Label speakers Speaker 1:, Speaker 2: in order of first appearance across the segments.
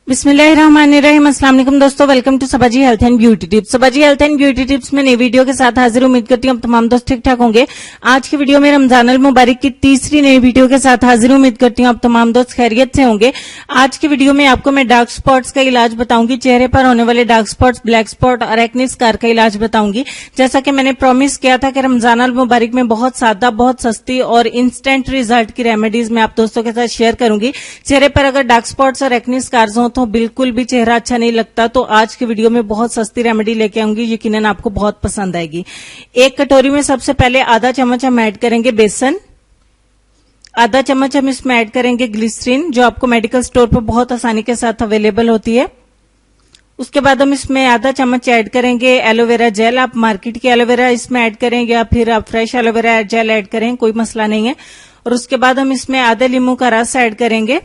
Speaker 1: बिस्मिल्लाहिर्रहमानिर्रहीम। अस्सलाम वालेकुम दोस्तों, welcome to Sabaji health and beauty tips. Sabaji health and beauty tips में नई वीडियो के साथ हाजिर। उम्मीद करती हूँ तमाम दोस्त ठीक ठाक होंगे। आज की वीडियो में रमजान अल मुबारक की तीसरी नई वीडियो के साथ हाजिर। उम्मीद करती हूँ आप तमाम दोस्त खैरियत से होंगे। आज की वीडियो में आपको मैं डार्क स्पॉट्स का इलाज बताऊंगी, चेहरे पर होने वाले डार्क स्पॉट्स, ब्लैक स्पॉट और एक्ने स्कार का इलाज बताऊंगी। जैसा कि मैंने प्रॉमिस किया था कि रमजान अल मुबारक में बहुत सादा, बहुत सस्ती और इंस्टेंट रिजल्ट की रेमेडीज मैं आप दोस्तों के साथ शेयर करूंगी। चेहरे पर अगर डार्क स्पॉट्स और एक्ने स्कार्स हो तो बिल्कुल भी चेहरा अच्छा नहीं लगता, तो आज की वीडियो में बहुत सस्ती रेमेडी लेके आऊंगी, यकीनन आपको बहुत पसंद आएगी। एक कटोरी में सबसे पहले आधा चम्मच हम ऐड करेंगे बेसन, आधा चम्मच हम इसमें ऐड करेंगे ग्लिसरीन, जो आपको मेडिकल स्टोर पर बहुत आसानी के साथ अवेलेबल होती है। उसके बाद हम इसमें आधा चम्मच ऐड करेंगे एलोवेरा जेल। आप मार्केट की एलोवेरा इसमें ऐड करें या फिर आप फ्रेश एलोवेरा जेल ऐड करें, कोई मसला नहीं है। और उसके बाद हम इसमें आधे लींबू का रस ऐड करेंगे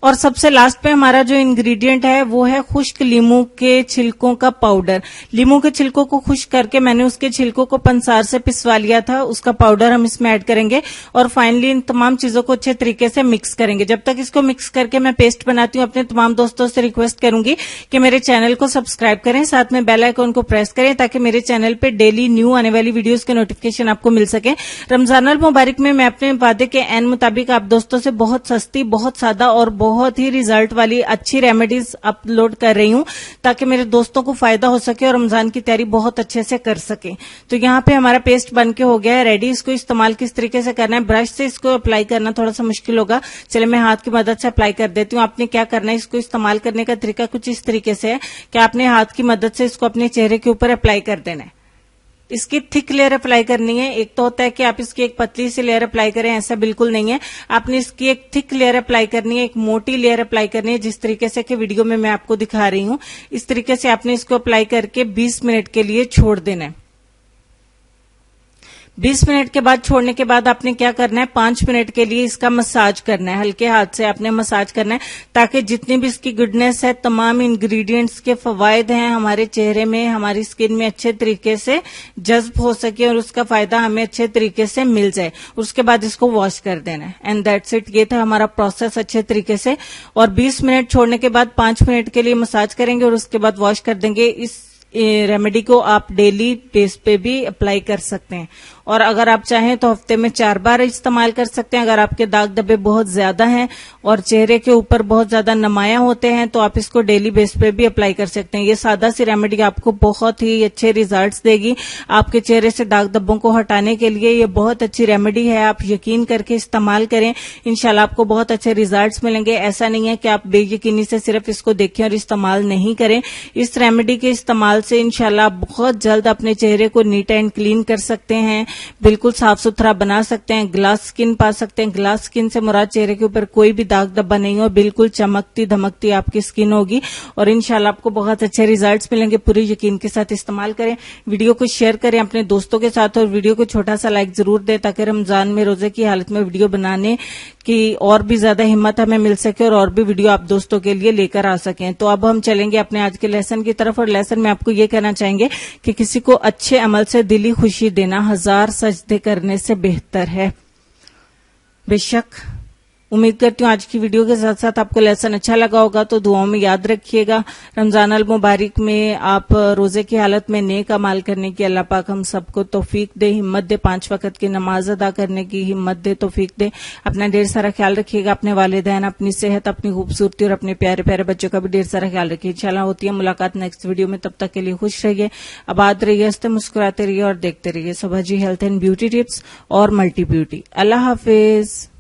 Speaker 1: और सबसे लास्ट पे हमारा जो इंग्रेडिएंट है वो है खुश्क लीमू के छिलकों का पाउडर। लीमू के छिलकों को खुश्क करके मैंने उसके छिलकों को पंसार से पिसवा लिया था, उसका पाउडर हम इसमें ऐड करेंगे और फाइनली इन तमाम चीजों को अच्छे तरीके से मिक्स करेंगे। जब तक इसको मिक्स करके मैं पेस्ट बनाती हूँ, अपने तमाम दोस्तों से रिक्वेस्ट करूंगी कि मेरे चैनल को सब्सक्राइब करें, साथ में बेल आइकन को प्रेस करें ताकि मेरे चैनल पे डेली न्यू आने वाली वीडियोस के नोटिफिकेशन आपको मिल सके। रमजान अल मुबारक में मैं अपने वादे के एन मुताबिक आप दोस्तों से बहुत सस्ती, बहुत सादा और बहुत ही रिजल्ट वाली अच्छी रेमेडीज अपलोड कर रही हूं ताकि मेरे दोस्तों को फायदा हो सके और रमजान की तैयारी बहुत अच्छे से कर सके। तो यहाँ पे हमारा पेस्ट बन के हो गया है रेडी। इसको इस्तेमाल किस तरीके से करना है, ब्रश से इसको अप्लाई करना थोड़ा सा मुश्किल होगा, चले मैं हाथ की मदद से अप्लाई कर देती हूँ। आपने क्या करना है, इसको इस्तेमाल करने का तरीका कुछ इस तरीके से है कि आपने हाथ की मदद से इसको अपने चेहरे के ऊपर अप्लाई कर देना है। इसकी थिक लेयर अप्लाई करनी है। एक तो होता है कि आप इसकी एक पतली सी लेयर अप्लाई करें, ऐसा बिल्कुल नहीं है। आपने इसकी एक थिक लेयर अप्लाई करनी है, एक मोटी लेयर अप्लाई करनी है, जिस तरीके से कि वीडियो में मैं आपको दिखा रही हूं। इस तरीके से आपने इसको अप्लाई करके 20 मिनट के लिए छोड़ देना है। 20 मिनट के बाद छोड़ने के बाद आपने क्या करना है, 5 मिनट के लिए इसका मसाज करना है। हल्के हाथ से आपने मसाज करना है ताकि जितनी भी इसकी गुडनेस है, तमाम इंग्रेडिएंट्स के फवायद हैं हमारे चेहरे में, हमारी स्किन में अच्छे तरीके से जज्ब हो सके और उसका फायदा हमें अच्छे तरीके से मिल जाए। उसके बाद इसको वॉश कर देना है एंड दैट्स इट। ये था हमारा प्रोसेस अच्छे तरीके से। और 20 मिनट छोड़ने के बाद 5 मिनट के लिए मसाज करेंगे और उसके बाद वॉश कर देंगे। इस रेमेडी को आप डेली बेस पे भी अप्लाई कर सकते हैं और अगर आप चाहें तो हफ्ते में 4 बार इस्तेमाल कर सकते हैं। अगर आपके दाग धब्बे बहुत ज्यादा हैं और चेहरे के ऊपर बहुत ज्यादा नमाया होते हैं तो आप इसको डेली बेस पे भी अप्लाई कर सकते हैं। ये सादा सी रेमेडी आपको बहुत ही अच्छे रिजल्ट्स देगी। आपके चेहरे से दाग धब्बों को हटाने के लिए ये बहुत अच्छी रेमेडी है। आप यकीन करके इस्तेमाल करें, इंशाल्लाह आपको बहुत अच्छे रिजल्ट्स मिलेंगे। ऐसा नहीं है कि आप बेयकीनी से सिर्फ इसको देखें और इस्तेमाल नहीं करें। इस रेमेडी के इस्तेमाल से इंशाल्लाह बहुत जल्द अपने चेहरे को नीट एंड क्लीन कर सकते हैं, बिल्कुल साफ सुथरा बना सकते हैं, ग्लास स्किन पा सकते हैं। ग्लास स्किन से मुराद चेहरे के ऊपर कोई भी दाग धब्बा नहीं हो, बिल्कुल चमकती धमकती आपकी स्किन होगी और इंशाल्लाह आपको बहुत अच्छे रिजल्ट्स मिलेंगे। पूरे यकीन के साथ इस्तेमाल करें, वीडियो को शेयर करें अपने दोस्तों के साथ और वीडियो को छोटा सा लाइक जरूर दें ताकि रमजान में रोजे की हालत में वीडियो बनाने की और भी ज्यादा हिम्मत हमें मिल सके और भी वीडियो आप दोस्तों के लिए लेकर आ सकें। तो अब हम चलेंगे अपने आज के लेसन की तरफ और लेसन में आपको ये कहना चाहेंगे कि किसी को अच्छे अमल से दिली खुशी देना 1000 सजदे करने से बेहतर है। बेशक उम्मीद करती हूँ आज की वीडियो के साथ साथ आपको लेसन अच्छा लगा होगा, तो दुआओं में याद रखिएगा। रमजान अल मुबारक में आप रोजे की हालत में नेक अमाल करने की अल्लाह पाक हम सबको तौफीक दे, हिम्मत दे, 5 वक्त की नमाज अदा करने की हिम्मत दे, तौफीक दे। अपना ढेर सारा ख्याल रखिएगा, अपने वालिदैन, अपनी सेहत, अपनी खूबसूरती और अपने प्यारे प्यारे बच्चों का भी ढेर सारा ख्याल रखिए। इंशाल्लाह होती है मुलाकात नेक्स्ट वीडियो में, तब तक के लिए खुश रहिए, आबाद रहिए, हंसते मुस्कुराते रहिए और देखते रहिए सबाजी हेल्थ एंड ब्यूटी टिप्स और मल्टी ब्यूटी। अल्लाह हाफिज।